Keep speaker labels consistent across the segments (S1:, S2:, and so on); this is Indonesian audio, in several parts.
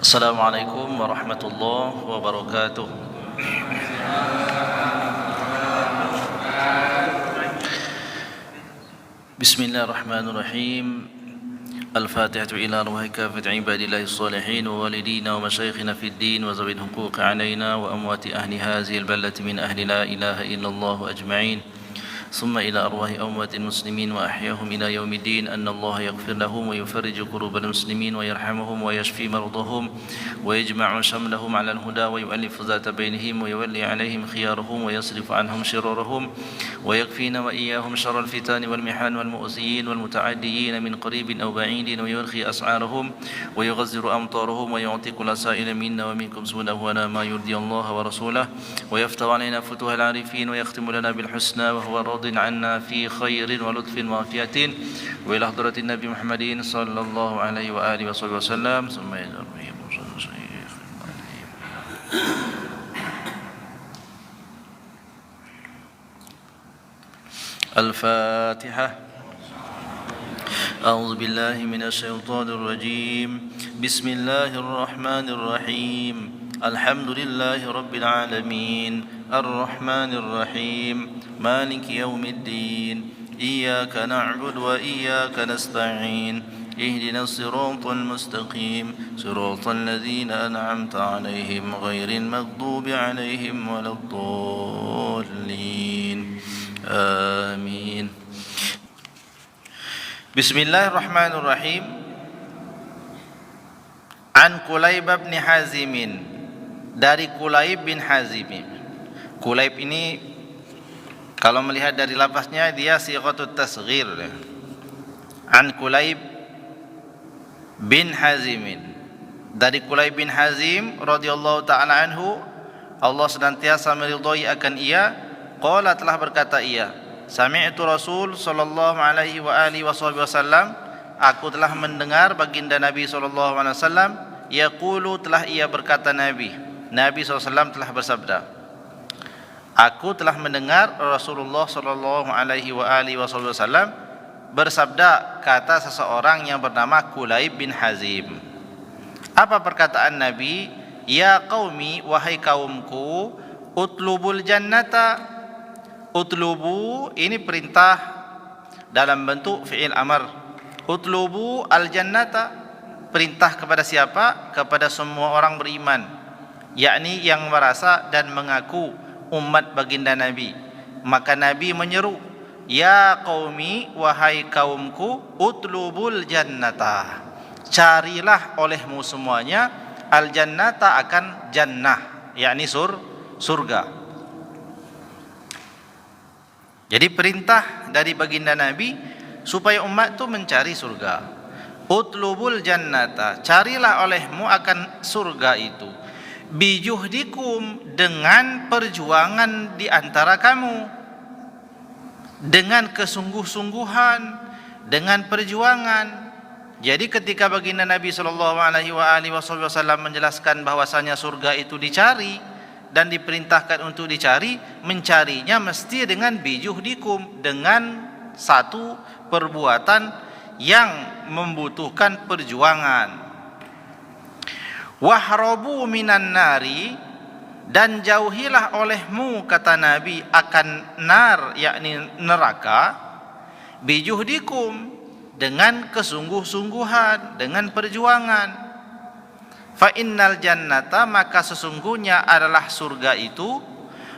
S1: Assalamualaikum warahmatullahi wabarakatuh. Bismillahirrahmanirrahim. Al-Fatihatu ila arwahi kafat ibadillahi salihin wa walidina wa masyayikhina fid din wa zawil huquqi alaina wa amwati ahli hazihi al-ballati min ahli la ilaha illallah ajma'in. ثم إلى أرواح أموات المسلمين وأحياهم إلى يوم الدين أن الله يغفر لهم ويفرج كروب المسلمين ويرحمهم ويشفي مرضهم ويجمع شملهم على الهدى ويؤلف ذات بينهم ويولي عليهم خيارهم ويصرف عنهم شرورهم ويكفينا وإياهم شر الفتن والمحن والمؤذيين والمتعديين من قريب أو بعيد ويرخي أسعارهم ويغزر أمطارهم ويعطي كل سائل منا ومنكم سبحانه ولا ما يرضي الله ورسوله ويفتح علينا فتوح العارفين ويختم لنا بالحسنى وهو راض عنا في خير ولطف وعافية وإلى حضرة النبي محمد صلى الله عليه وآله وصحبه وسلم ثم إلى الفاتحة. أعوذ بالله من الشيطان الرجيم. بسم الله الرحمن الرحيم. الحمد لله رب العالمين الرحمن الرحيم مالك يوم الدين إياك نعبد وإياك نستعين اهدنا الصراط المستقيم صراط الذين أنعمت عليهم غير المغضوب عليهم ولا الضالين آمين. بسم الله الرحمن الرحيم. عن كليب بن حازم, dari Kulaib bin Hazim. Kulaib ini kalau melihat dari lafaznya dia sighatut tasghir. An Kulaib bin Hazim, dari Kulaib bin Hazim radhiyallahu taala anhu, Allah senantiasa meridhai akan ia, qala telah berkata ia, sami'tu Rasul sallallahu alaihi wa alihi wasallam, aku telah mendengar baginda Nabi sallallahu alaihi wasallam, yaqulu telah ia berkata Nabi SAW telah bersabda, aku telah mendengar Rasulullah sallallahu alaihi wasallam bersabda, kata seseorang yang bernama Kulaib bin Hazim. Apa perkataan Nabi? Ya qaumi, wahai kaumku, utlubul jannata. Utlubu ini perintah dalam bentuk fi'il amr. Utlubu al jannata, perintah kepada siapa? Kepada semua orang beriman, yakni yang merasa dan mengaku umat baginda Nabi. Maka Nabi menyeru, ya qaumi, wahai kaumku, utlubul jannata, carilah olehmu semuanya al jannata, akan jannah, yakni surga. Jadi perintah dari baginda Nabi supaya umat itu mencari surga. Utlubul jannata, carilah olehmu akan surga itu, bijuhdikum, dengan perjuangan di antara kamu, dengan kesungguh-sungguhan, dengan perjuangan. Jadi ketika baginda Nabi sallallahu alaihi wasallam menjelaskan bahwasanya surga itu dicari dan diperintahkan untuk dicari, mencarinya mesti dengan bijuhdikum, dengan satu perbuatan yang membutuhkan perjuangan. Wahrabu minan nari, dan jauhilah olehmu, kata Nabi, akan nar, yakni neraka, bijuhdikum, dengan kesungguh-sungguhan, dengan perjuangan. Fa innal jannata, maka sesungguhnya adalah surga itu,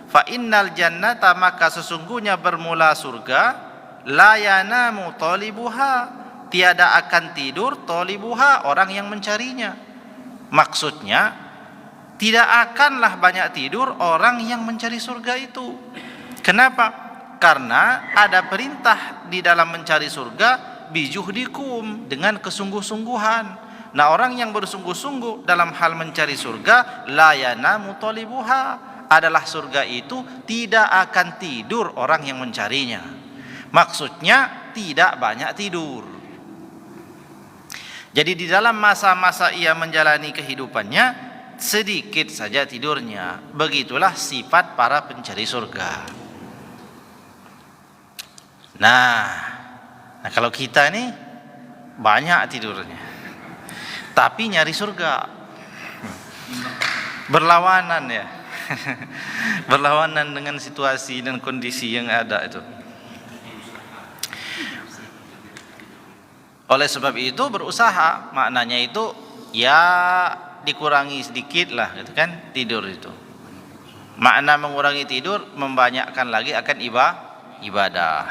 S1: fa innal jannata, maka sesungguhnya bermula surga, la yanamu talibuha, tiada akan tidur, talibuha, orang yang mencarinya. Maksudnya tidak akanlah banyak tidur orang yang mencari surga itu. Kenapa? Karena ada perintah di dalam mencari surga, bijuhdikum, dengan kesungguh-sungguhan. Nah, orang yang bersungguh-sungguh dalam hal mencari surga, la yanamu talibuha, adalah surga itu tidak akan tidur orang yang mencarinya. Maksudnya tidak banyak tidur. Jadi di dalam masa-masa ia menjalani kehidupannya, sedikit saja tidurnya. Begitulah sifat para pencari surga. Nah kalau kita nih banyak tidurnya, tapi nyari surga. berlawanan ya. Berlawanan dengan situasi dan kondisi yang ada itu. Oleh sebab itu berusaha, maknanya itu ya dikurangi sedikit lah gitu kan tidur itu. Makna mengurangi tidur, membanyakkan lagi akan ibadah.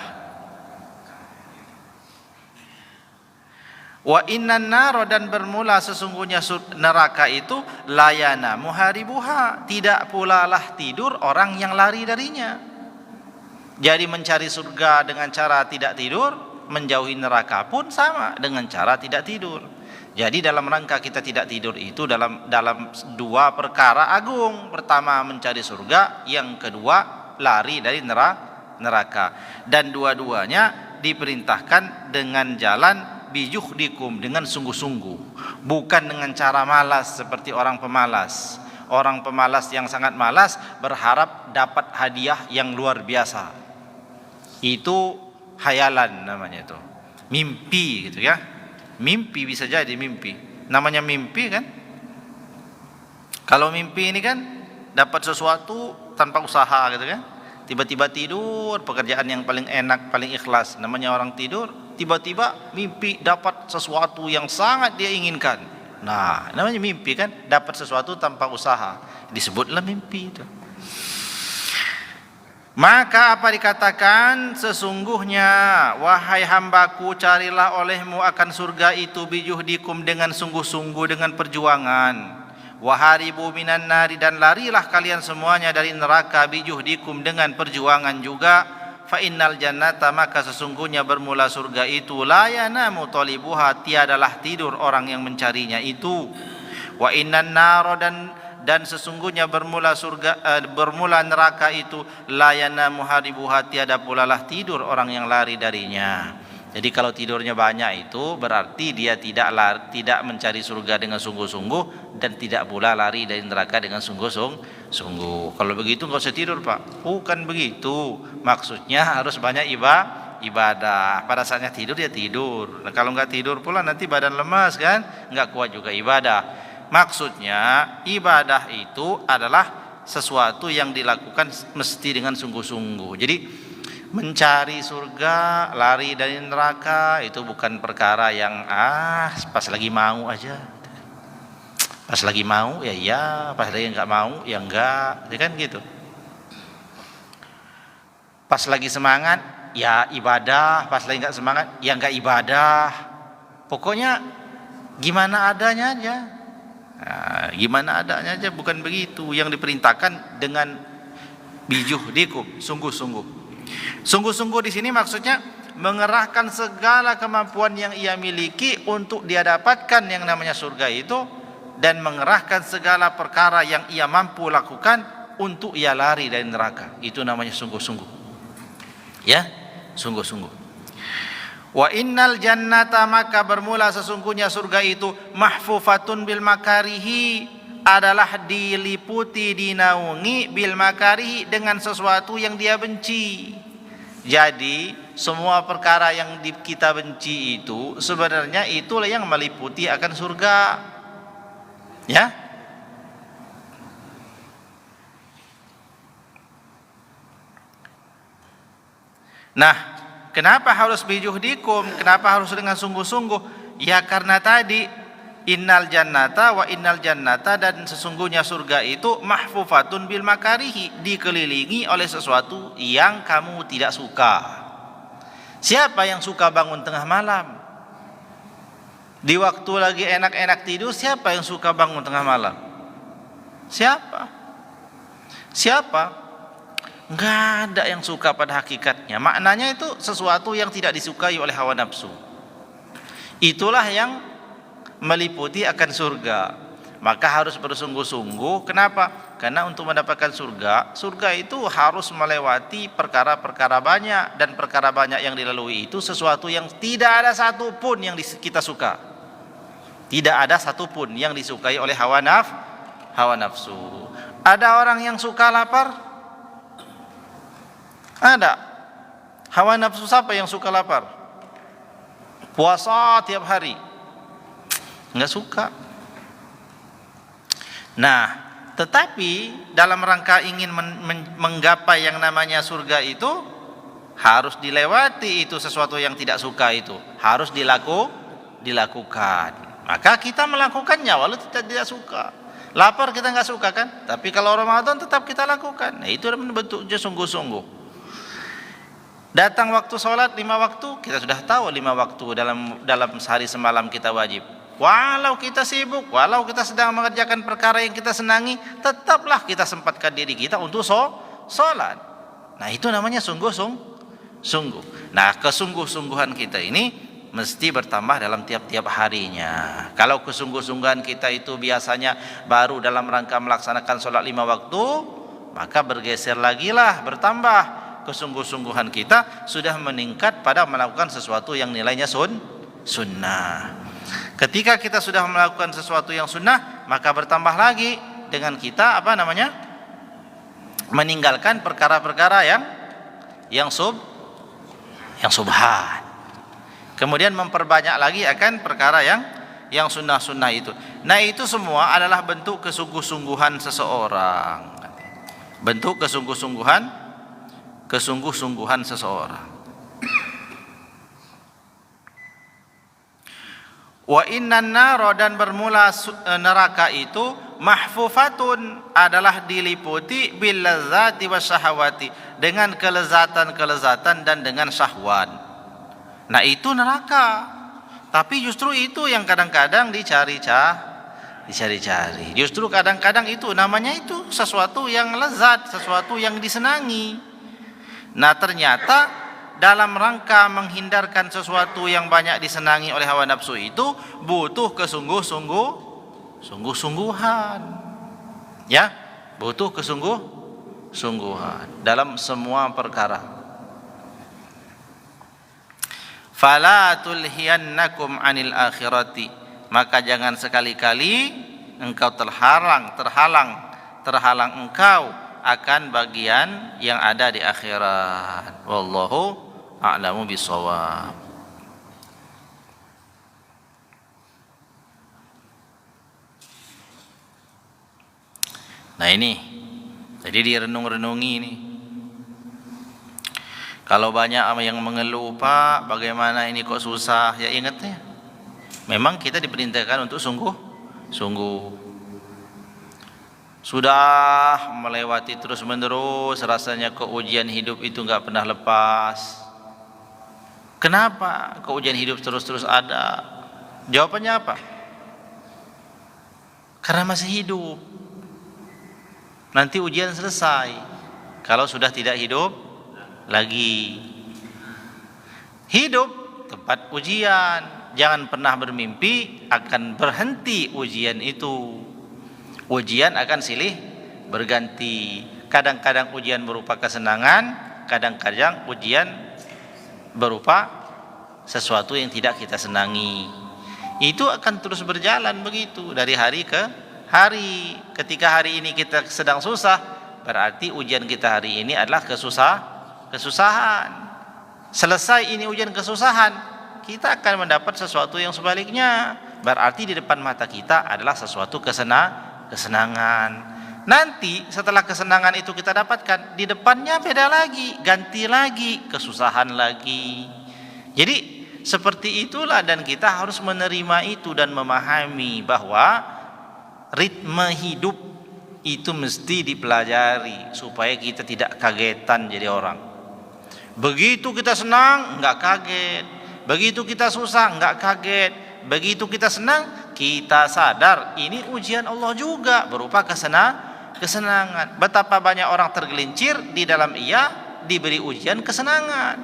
S1: Wa innan naro, dan bermula sesungguhnya neraka itu layana muharibuha, tidak pula lah tidur orang yang lari darinya. Jadi mencari surga dengan cara tidak tidur, menjauhi neraka pun sama dengan cara tidak tidur. Jadi dalam rangka kita tidak tidur itu dalam dua perkara agung. Pertama mencari surga, yang kedua lari dari neraka. Dan dua-duanya diperintahkan dengan jalan bijuhdikum, dengan sungguh-sungguh, bukan dengan cara malas seperti orang pemalas. Orang pemalas yang sangat malas berharap dapat hadiah yang luar biasa. Itu hayalan namanya itu. Mimpi gitu ya. Mimpi bisa jadi mimpi. Namanya mimpi kan. Kalau mimpi ini kan dapat sesuatu tanpa usaha gitu kan. Tiba-tiba tidur, pekerjaan yang paling enak, paling ikhlas. Namanya orang tidur, tiba-tiba mimpi dapat sesuatu yang sangat dia inginkan. Nah, namanya mimpi kan, dapat sesuatu tanpa usaha. Disebutlah mimpi itu. Maka apa dikatakan? Sesungguhnya wahai hambaku, carilah olehmu akan surga itu bijuhdikum, dengan sungguh-sungguh, dengan perjuangan. Waharibu minan nari, dan larilah kalian semuanya dari neraka bijuhdikum, dengan perjuangan juga. Fa innal jannata, maka sesungguhnya bermula surga itu la yanamu talibuha, tiadalah tidur orang yang mencarinya itu. Wa innan naro, dan sesungguhnya bermula neraka itu la yanamu haribuha, tiada pula lah tidur orang yang lari darinya. Jadi kalau tidurnya banyak itu berarti dia tidak mencari surga dengan sungguh-sungguh, dan tidak pula lari dari neraka dengan sungguh-sungguh. Kalau begitu enggak usah tidur, Pak. Bukan begitu. Maksudnya harus banyak ibadah. Pada saatnya tidur ya tidur. Nah, kalau enggak tidur pula nanti badan lemas kan, enggak kuat juga ibadah. Maksudnya ibadah itu adalah sesuatu yang dilakukan mesti dengan sungguh-sungguh. Jadi mencari surga, lari dari neraka itu bukan perkara yang pas lagi mau aja. Pas lagi mau ya iya, pas lagi enggak mau ya enggak, ya kan gitu. Pas lagi semangat ya ibadah, pas lagi enggak semangat ya enggak ibadah. Pokoknya gimana adanya aja. Nah, gimana adanya aja, bukan begitu yang diperintahkan dengan bijuhdikum, sungguh-sungguh. Sungguh-sungguh di sini maksudnya mengerahkan segala kemampuan yang ia miliki untuk dia dapatkan yang namanya surga itu, dan mengerahkan segala perkara yang ia mampu lakukan untuk ia lari dari neraka. Itu namanya sungguh-sungguh. Ya, sungguh-sungguh. Wa innal jannata, maka bermula sesungguhnya surga itu mahfufatun bil makarihi, adalah diliputi, dinaungi bil makarihi, dengan sesuatu yang dia benci. Jadi semua perkara yang kita benci itu sebenarnya itulah yang meliputi akan surga. Ya. Nah, kenapa harus bijuhdikum? Kenapa harus dengan sungguh-sungguh? Ya karena tadi innal jannata wa innal jannata, dan sesungguhnya surga itu mahfufatun bil makarihi, dikelilingi oleh sesuatu yang kamu tidak suka. Siapa yang suka bangun tengah malam? Di waktu lagi enak-enak tidur, siapa yang suka bangun tengah malam? Siapa? Enggak ada yang suka pada hakikatnya. Maknanya itu sesuatu yang tidak disukai oleh hawa nafsu. Itulah yang meliputi akan surga. Maka harus bersungguh-sungguh. Kenapa? Karena untuk mendapatkan surga itu harus melewati perkara-perkara banyak, dan perkara banyak yang dilalui itu sesuatu yang tidak ada satupun yang kita suka. Tidak ada satupun yang disukai oleh hawa nafsu. Ada orang yang suka lapar? Ada. Hawa nafsu siapa yang suka lapar? Puasa tiap hari. Enggak suka. Nah, tetapi dalam rangka ingin menggapai yang namanya surga itu harus dilewati itu sesuatu yang tidak suka itu, harus dilakukan. Maka kita melakukannya walau tidak suka. Lapar kita nggak suka kan? Tapi kalau Ramadan tetap kita lakukan. Nah, itu bentuknya sungguh-sungguh. Datang waktu sholat 5 waktu, kita sudah tahu 5 waktu dalam sehari semalam kita wajib. Walau kita sibuk, walau kita sedang mengerjakan perkara yang kita senangi, tetaplah kita sempatkan diri kita untuk sholat. Nah, itu namanya sungguh. Nah, kesungguh-sungguhan kita ini mesti bertambah dalam tiap-tiap harinya. Kalau kesungguh-sungguhan kita itu biasanya baru dalam rangka melaksanakan sholat 5 waktu, maka bergeser lagi lah, bertambah kesungguh-sungguhan kita sudah meningkat pada melakukan sesuatu yang nilainya sunnah. Ketika kita sudah melakukan sesuatu yang sunnah, maka bertambah lagi dengan kita meninggalkan perkara-perkara yang subhan. Kemudian memperbanyak lagi akan perkara yang sunnah-sunnah itu. Nah, itu semua adalah bentuk kesungguh-sungguhan seseorang. Bentuk kesungguh-sungguhan seseorang. Wa innan nara, dan bermula neraka itu mahfufatun, adalah diliputi bil ladzati wasyahawati, dengan kelezatan-kelezatan dan dengan syahwat. Nah, itu neraka. Tapi justru itu yang kadang-kadang dicari-cari. Justru kadang-kadang itu namanya itu sesuatu yang lezat, sesuatu yang disenangi. Nah, ternyata dalam rangka menghindarkan sesuatu yang banyak disenangi oleh hawa nafsu itu butuh kesungguh-sungguhan. Ya, butuh kesungguh-sungguhan dalam semua perkara. Fala tulhiyannakum 'anil akhirati, maka jangan sekali-kali engkau terhalang engkau akan bagian yang ada di akhirat. Wallahu a'lamu bishawab. Nah, ini jadi direnung-renungi ini. Kalau banyak yang mengeluh, Pak, bagaimana ini kok susah? Ya, ingat ya, memang kita diperintahkan untuk sungguh. Sudah melewati terus-menerus, rasanya keujian hidup itu nggak pernah lepas. Kenapa keujian hidup terus-terus ada? Jawabannya apa? Karena masih hidup. Nanti ujian selesai. Kalau sudah tidak hidup lagi. Hidup tempat ujian. Jangan pernah bermimpi akan berhenti ujian itu. Ujian akan silih berganti. Kadang-kadang ujian berupa kesenangan, kadang-kadang ujian berupa sesuatu yang tidak kita senangi. Itu akan terus berjalan begitu dari hari ke hari. Ketika hari ini kita sedang susah, berarti ujian kita hari ini adalah kesusahan. Selesai ini ujian kesusahan, kita akan mendapat sesuatu yang sebaliknya. Berarti di depan mata kita adalah sesuatu kesenangan. Nanti setelah kesenangan itu kita dapatkan, di depannya beda lagi, ganti lagi, kesusahan lagi. Jadi seperti itulah, dan kita harus menerima itu dan memahami bahwa ritme hidup itu mesti dipelajari supaya kita tidak kagetan jadi orang. Begitu kita senang nggak kaget, begitu kita susah nggak kaget, begitu kita senang kita sadar ini ujian Allah juga berupa kesenangan. Betapa banyak orang tergelincir di dalam ia diberi ujian kesenangan.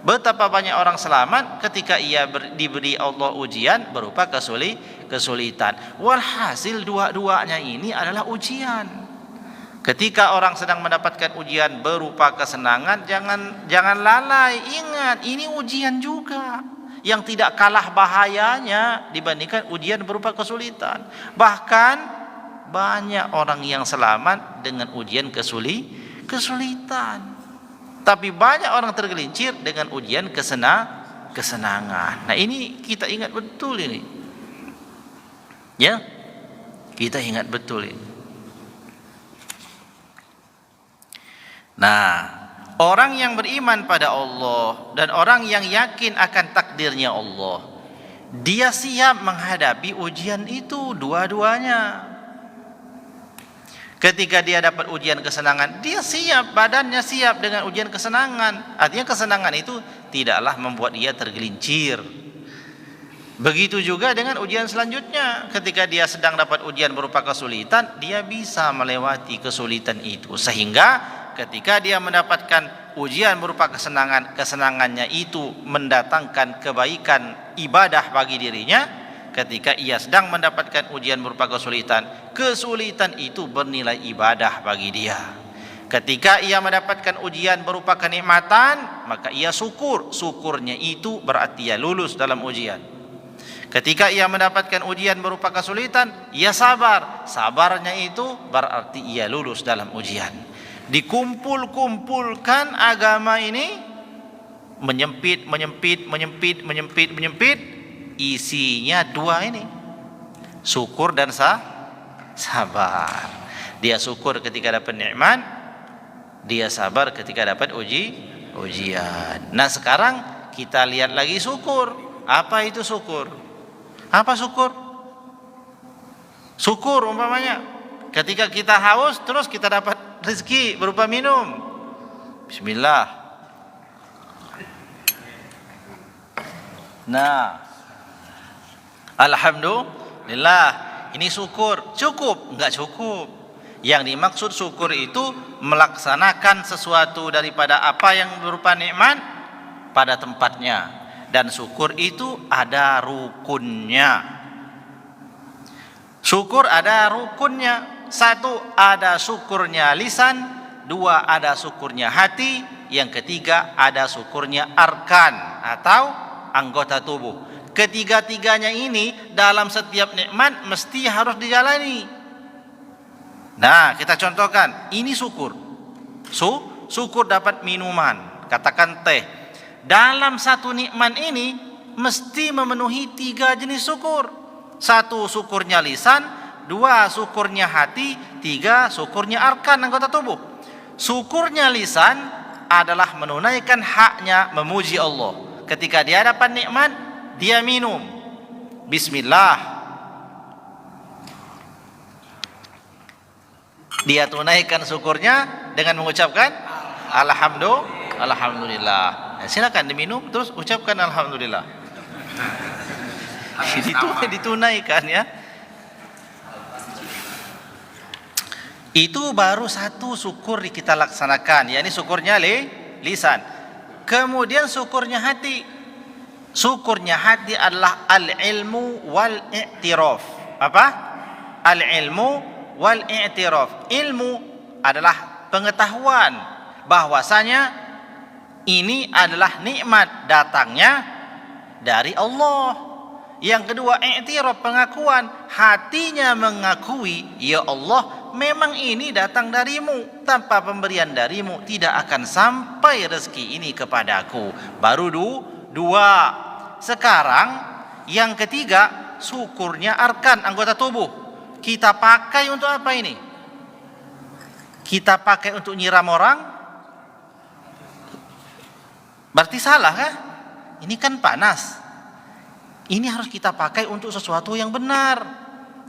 S1: Betapa banyak orang selamat ketika ia diberi Allah ujian berupa kesulitan. Walhasil dua-duanya ini adalah ujian. Ketika orang sedang mendapatkan ujian berupa kesenangan, jangan lalai, ingat ini ujian juga yang tidak kalah bahayanya dibandingkan ujian berupa kesulitan. Bahkan banyak orang yang selamat dengan ujian kesulitan. Tapi banyak orang tergelincir dengan ujian kesenangan. Nah, ini kita ingat betul ini. Ya, kita ingat betul ini. Nah, orang yang beriman pada Allah dan orang yang yakin akan takdirnya Allah, dia siap menghadapi ujian itu dua-duanya. Ketika dia dapat ujian kesenangan, dia siap, badannya siap dengan ujian kesenangan. Artinya kesenangan itu tidaklah membuat dia tergelincir. Begitu juga dengan ujian selanjutnya. Ketika dia sedang dapat ujian berupa kesulitan, dia bisa melewati kesulitan itu. Sehingga ketika dia mendapatkan ujian berupa kesenangan, kesenangannya itu mendatangkan kebaikan ibadah bagi dirinya. Ketika ia sedang mendapatkan ujian berupa kesulitan, kesulitan itu bernilai ibadah bagi dia. Ketika ia mendapatkan ujian berupa kenikmatan, maka ia syukur. Syukurnya itu berarti ia lulus dalam ujian. Ketika ia mendapatkan ujian berupa kesulitan, ia sabar. Sabarnya itu berarti ia lulus dalam ujian. Dikumpul-kumpulkan agama ini menyempit, isinya dua ini, syukur dan sabar. Dia syukur ketika dapat nikmat, dia sabar ketika dapat ujian. Nah, sekarang kita lihat lagi syukur. Apa itu syukur? Apa syukur? Syukur umpamanya ketika kita haus terus kita dapat rezeki berupa minum. Bismillah. Nah, alhamdulillah, ini syukur. Cukup? Enggak cukup. Yang dimaksud syukur itu melaksanakan sesuatu daripada apa yang berupa nikmat pada tempatnya. Dan syukur itu ada rukunnya. Syukur ada rukunnya. Satu, ada syukurnya lisan. Dua, ada syukurnya hati. Yang ketiga, ada syukurnya arkan atau anggota tubuh. Ketiga-tiganya ini dalam setiap nikmat mesti harus dijalani. Nah, kita contohkan, ini syukur. Syukur dapat minuman, katakan teh. Dalam satu nikmat ini mesti memenuhi 3 jenis syukur. 1, syukurnya lisan. 2, syukurnya hati. 3, syukurnya arkan anggota tubuh. Syukurnya lisan adalah menunaikan haknya memuji Allah. Ketika dia dapat nikmat, dia minum, bismillah, dia tunaikan syukurnya dengan mengucapkan alhamdulillah. Silakan diminum terus ucapkan alhamdulillah. Ditunaikan ya. Itu baru satu syukur kita laksanakan, yakni syukurnya lisan. Kemudian syukurnya hati. Syukurnya hati adalah al-ilmu wal-i'tiraf. Apa? Al-ilmu wal-i'tiraf. Ilmu adalah pengetahuan bahwasanya ini adalah nikmat datangnya dari Allah. Yang kedua, i'tiraf, pengakuan. Hatinya mengakui, ya Allah, memang ini datang darimu. Tanpa pemberian darimu tidak akan sampai rezeki ini kepadaku. Baru dua. Sekarang yang ketiga, syukurnya arkan anggota tubuh. Kita pakai untuk apa ini? Kita pakai untuk nyiram orang? Berarti salah kah? Ini kan panas. Ini harus kita pakai untuk sesuatu yang benar.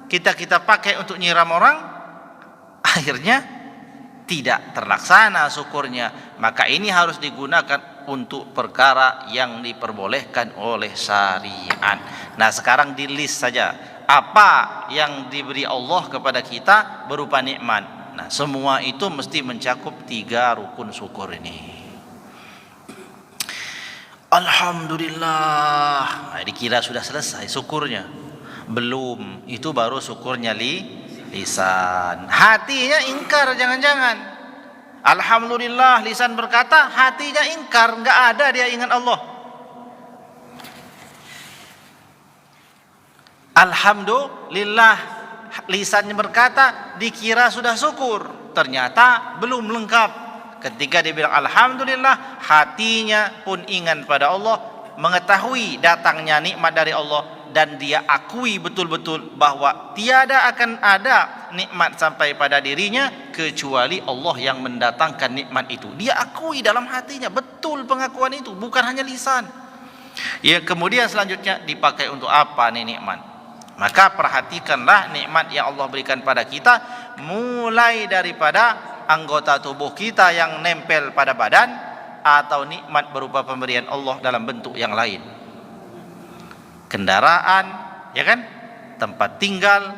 S1: Kita pakai untuk nyiram orang, akhirnya tidak terlaksana syukurnya. Maka ini harus digunakan untuk perkara yang diperbolehkan oleh syariat. Nah, sekarang di list saja apa yang diberi Allah kepada kita berupa nikmat. Nah, semua itu mesti mencakup 3 rukun syukur ini. Alhamdulillah. Nah, dikira sudah selesai syukurnya. Belum, itu baru syukurnya lisan. Hatinya ingkar, jangan-jangan. Alhamdulillah, lisan berkata, hatinya ingkar, enggak ada dia ingat Allah. Alhamdulillah, lisannya berkata, dikira sudah syukur, ternyata belum lengkap. Ketika dia bilang alhamdulillah, hatinya pun ingat pada Allah, mengetahui datangnya nikmat dari Allah, dan dia akui betul-betul bahwa tiada akan ada nikmat sampai pada dirinya kecuali Allah yang mendatangkan nikmat itu. Dia akui dalam hatinya, betul pengakuan itu, bukan hanya lisan. Ya, kemudian selanjutnya dipakai untuk apa nih nikmat? Maka perhatikanlah nikmat yang Allah berikan pada kita, mulai daripada anggota tubuh kita yang nempel pada badan, atau nikmat berupa pemberian Allah dalam bentuk yang lain, kendaraan, ya kan, tempat tinggal,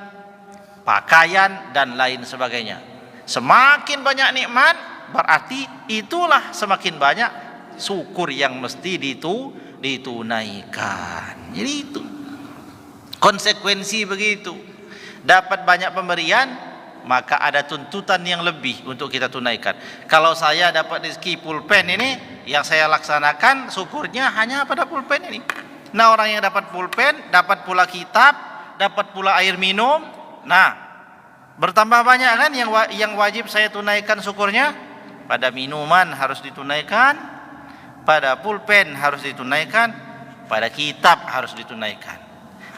S1: pakaian, dan lain sebagainya. Semakin banyak nikmat, berarti itulah semakin banyak syukur yang mesti ditunaikan. Jadi itu konsekuensi begitu. Dapat banyak pemberian, maka ada tuntutan yang lebih untuk kita tunaikan. Kalau saya dapat rezeki pulpen ini, yang saya laksanakan syukurnya hanya pada pulpen ini. Nah, orang yang dapat pulpen, dapat pula kitab, dapat pula air minum. Nah, bertambah banyak kan yang wajib saya tunaikan syukurnya. Pada minuman harus ditunaikan, pada pulpen harus ditunaikan, pada kitab harus ditunaikan.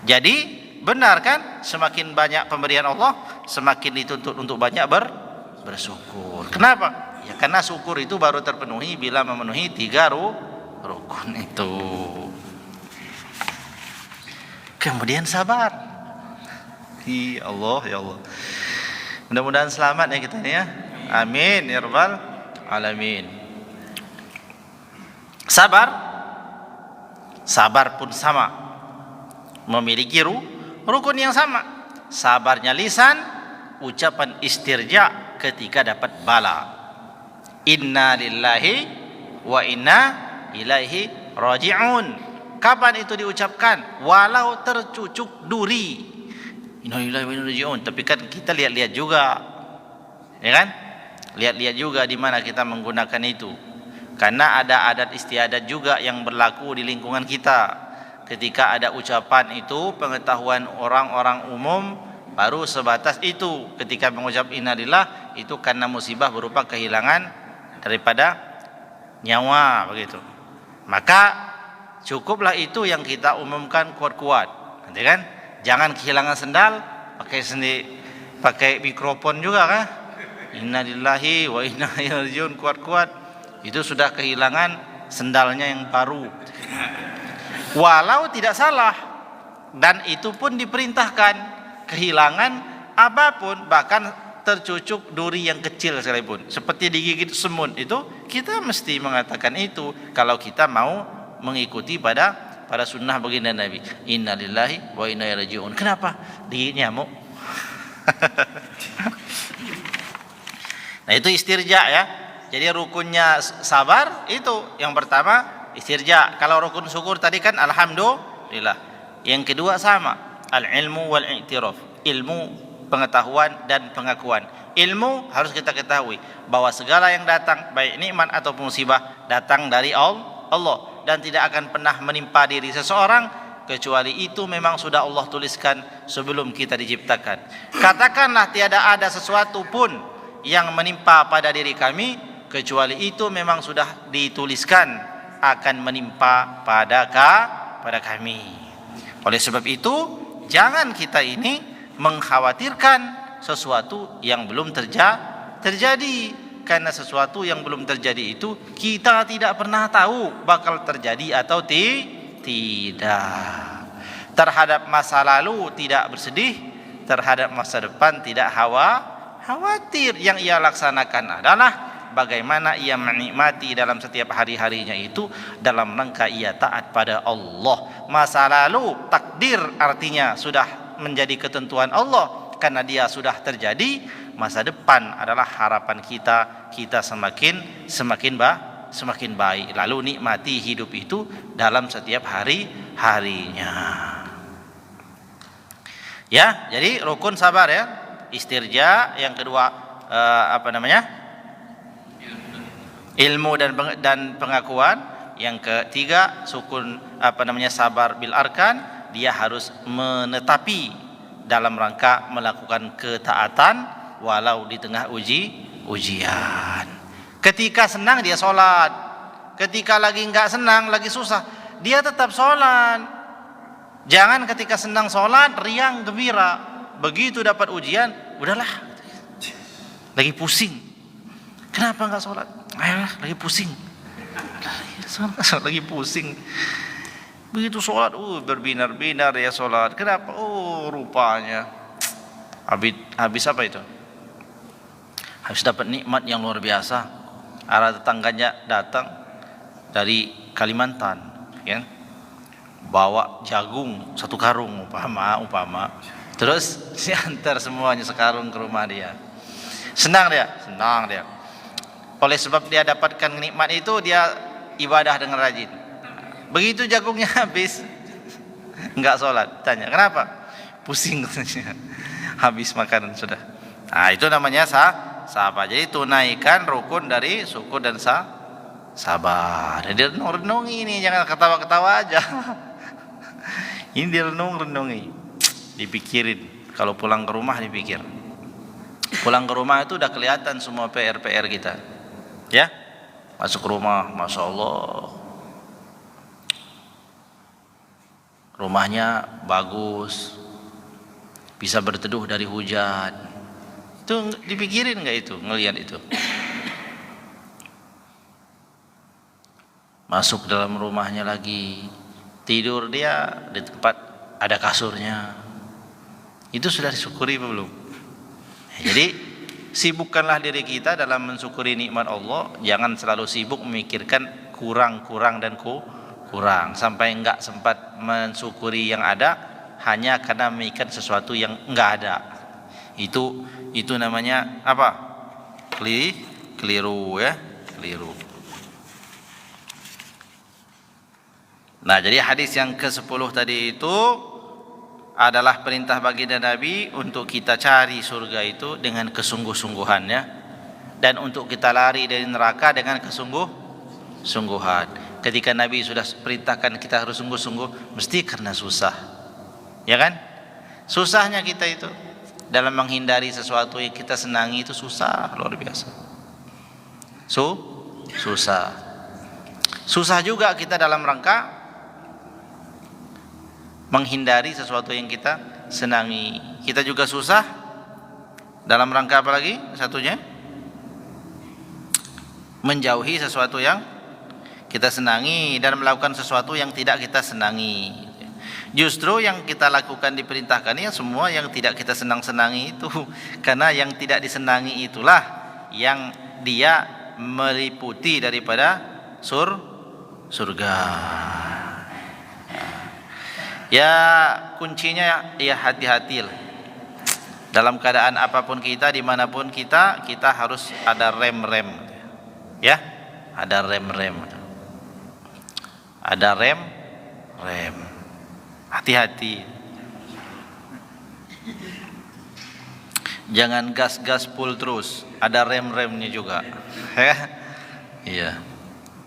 S1: Jadi benar kan, semakin banyak pemberian Allah, semakin dituntut untuk banyak bersyukur. Kenapa? Ya karena syukur itu baru terpenuhi bila memenuhi 3 rukun itu. Kemudian sabar. Ya Allah, ya Allah. Mudah-mudahan selamat ya kita ya. Amin ya rabbal alamin. Sabar pun sama, memiliki rukun yang sama. Sabarnya lisan, ucapan istirja ketika dapat bala. Inna lillahi wa inna ilaihi raji'un. Kapan itu diucapkan? Walau tercucuk duri. Inna lillahi wa inna ilaihi raji'un. Tapi kan kita lihat-lihat juga, ya kan? Lihat-lihat juga di mana kita menggunakan itu. Karena ada adat istiadat juga yang berlaku di lingkungan kita. Ketika ada ucapan itu, pengetahuan orang-orang umum baru sebatas itu. Ketika mengucap innalillah, itu karena musibah berupa kehilangan daripada nyawa begitu. Maka cukuplah itu yang kita umumkan kuat-kuat, nanti kan? Jangan kehilangan sendal pakai mikrofon juga kan? Innalillahi wa inna ilaihi raji'un, kuat-kuat. Itu sudah kehilangan sendalnya yang baru. Walau tidak salah, dan itu pun diperintahkan, kehilangan apapun, bahkan tercucuk duri yang kecil sekalipun, seperti digigit semut, itu kita mesti mengatakan itu kalau kita mau mengikuti pada sunnah baginda Nabi. Innalillahi wa inna ilaihi raji'un. Kenapa? Digigit nyamuk. Nah, itu istirja ya. Jadi rukunnya sabar itu yang pertama istirja. Kalau rukun syukur tadi kan alhamdulillah. Yang kedua sama, al-ilmu wal i'tiraf. Ilmu, pengetahuan dan pengakuan. Ilmu harus kita ketahui bahwa segala yang datang, baik nikmat atau musibah, datang dari Allah, dan tidak akan pernah menimpa diri seseorang kecuali itu memang sudah Allah tuliskan sebelum kita diciptakan. Katakanlah tiada ada sesuatu pun yang menimpa pada diri kami kecuali itu memang sudah dituliskan akan menimpa pada kami. Oleh sebab itu, jangan kita ini mengkhawatirkan sesuatu yang belum terjadi, karena sesuatu yang belum terjadi itu kita tidak pernah tahu bakal terjadi atau tidak. Terhadap masa lalu tidak bersedih, terhadap masa depan tidak khawatir. Yang ia laksanakan adalah bagaimana ia menikmati dalam setiap hari-harinya itu dalam rangka ia taat pada Allah. Masa lalu takdir artinya sudah menjadi ketentuan Allah karena dia sudah terjadi. Masa depan adalah harapan kita semakin baik. Lalu nikmati hidup itu dalam setiap hari-harinya. Ya, jadi rukun sabar ya. Istirja, yang kedua ilmu dan pengakuan, yang ketiga sukun sabar bil arkan, dia harus menetapi dalam rangka melakukan ketaatan walau di tengah ujian. Ketika senang dia sholat, ketika lagi enggak senang, lagi susah, dia tetap sholat. Jangan ketika senang sholat riang gembira, begitu dapat ujian udahlah, lagi pusing, kenapa nggak sholat? Ayolah, lagi pusing, lagi pusing. Begitu sholat, berbinar-binar ya sholat. Kenapa? Rupanya habis apa itu? Habis dapat nikmat yang luar biasa. Ada tetangganya datang dari Kalimantan, ya, bawa jagung 1 karung umpama. Terus diantar semuanya sekarung ke rumah dia. Senang dia. Oleh sebab dia dapatkan nikmat itu, dia ibadah dengan rajin. Begitu jagungnya habis, enggak sholat. Tanya, kenapa? Pusing katanya. Habis makanan sudah. Nah, itu namanya sabar. Jadi tunaikan rukun dari syukur dan sabar. Jadi renungi ini, jangan ketawa-ketawa aja. Ini direnungi, dipikirin. Kalau pulang ke rumah dipikir. Pulang ke rumah itu udah kelihatan semua PR kita, ya. Masuk rumah, masya Allah, rumahnya bagus, bisa berteduh dari hujan. Itu dipikirin nggak itu, ngelihat itu? Masuk dalam rumahnya lagi, tidur dia di tempat ada kasurnya. Itu sudah disyukuri belum? Jadi sibukkanlah diri kita dalam mensyukuri nikmat Allah. Jangan selalu sibuk memikirkan kurang dan kurang, sampai enggak sempat mensyukuri yang ada hanya karena memikirkan sesuatu yang enggak ada. Itu namanya apa? Keliru, ya, keliru. Nah, jadi hadis yang ke-10 tadi itu adalah perintah baginda Nabi untuk kita cari surga itu dengan kesungguh-sungguhannya, dan untuk kita lari dari neraka dengan kesungguh-sungguhan. Ketika Nabi sudah perintahkan kita harus sungguh-sungguh, mesti karena susah, ya kan? Susahnya kita itu dalam menghindari sesuatu yang kita senangi itu susah, luar biasa. Susah juga kita dalam rangka menghindari sesuatu yang kita senangi. Kita juga susah dalam rangka apa lagi? Satunya menjauhi sesuatu yang kita senangi dan melakukan sesuatu yang tidak kita senangi. Justru yang kita lakukan diperintahkan ya semua yang tidak kita senangi itu, karena yang tidak disenangi itulah yang dia meliputi daripada surga. Ya, kuncinya ya hati-hatilah. Dalam keadaan apapun kita, dimanapun kita harus ada rem. Ya, ada rem. Ada rem. Hati-hati. Jangan gas full terus. Ada rem-remnya juga. Ya. Iya.